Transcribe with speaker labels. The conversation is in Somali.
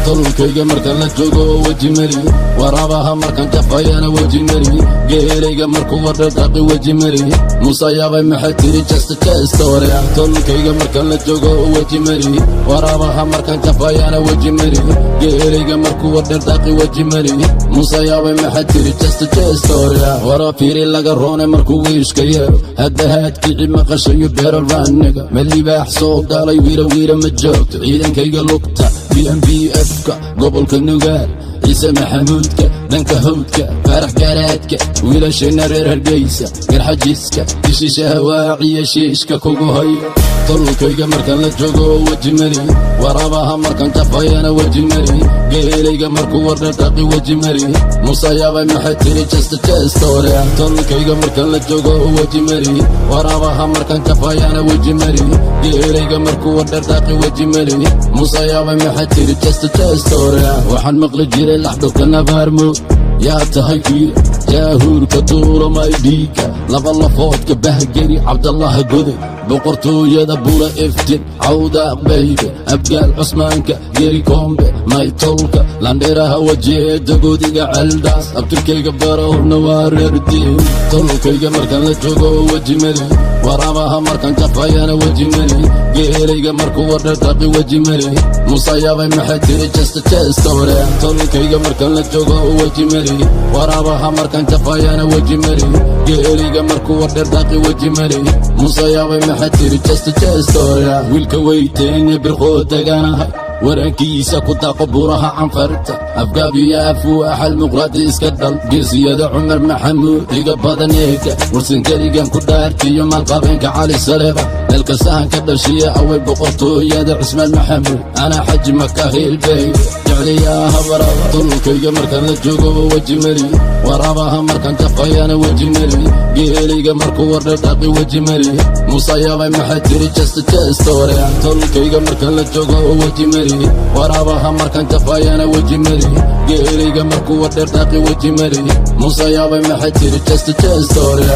Speaker 1: tolkayga markan la joogo weji mari waraabaha markan jafayana weji mari geelayga markuu wardhaqi weji mari musayaabay maxay tiri just story tolkayga markan la joogo weji mari waraabaha markan jafayana weji mari geelayga markuu wardhaqi weji mari musayaabay maxay tiri just story wara fiiri laga roone markuu wiishka yeero haddahaad kici maqashayo beeralvaaniga malibaax soo galay wiira ma joogto ciidankayga lugta BMBF-ka gobolka nugaal ciise maxamuudka dhanka hawdka farax garaadka wiilashayna reer hargeysa garxajiska dishishaha waaciya shiishka kugu haya tolkayga markan la joogo weji mari waraabaha markan jafayana weji mari geelayga markuu wardhaqi weji mari musayaabay maxay tiri just story tolkayga markan la joogo weji mari waraabaha markan jafayana weji mari geelayga markuu wardhaqi weji mari musayaabay maxay tiri just story waxaan maqli jiray laxdhulka nabaarmo yaa tahay wiil jaahuurka tuuramay dhiigga laba lafoodka bahgeri cabdallaha goday boqortooyada bula iftin cawdaaq baybe abgaal cusmaanka geri koombe maytolka landheeraha wajeeda godiga celdaas abtirkayga barowrna waa reerdiin tolkayga markan la joogo weji mari waraabaha markan jafayana weji mari geelayga markuu wardhaqi weji mari musayaabay maxay tiri just story tolkayga markan la joogo weji mari waraabaha markan jafayana weji mari geelayga markuu wardhaqi weji mari musayaabay maxay tiri just story wiilka weyteene birqoo deganahay warankiisa ku daaqo buraha canfarta afgaabiya afuuaxal muqraadi iska dhal geesiyada cumar maxamuud iga badaneega warsankeligan ku dhaartiyo maalqabeenka cali saleeba dalka sahanka dhashiya away boqortooyada cusmaan maxamuud anaa xaji maka hiilbey jecliyaa habaraba tolkayga markan la joogo weji mari waraabaha markan jafayana weji mari geelayga markuu wardhaqi weji mari musayaabay maxay tiri just story tolkayga markan la joogo weji mari waraabaha markan jafayana weji mari geelayga markuu wardhaqi weji mari musayaabay maxay tiri just story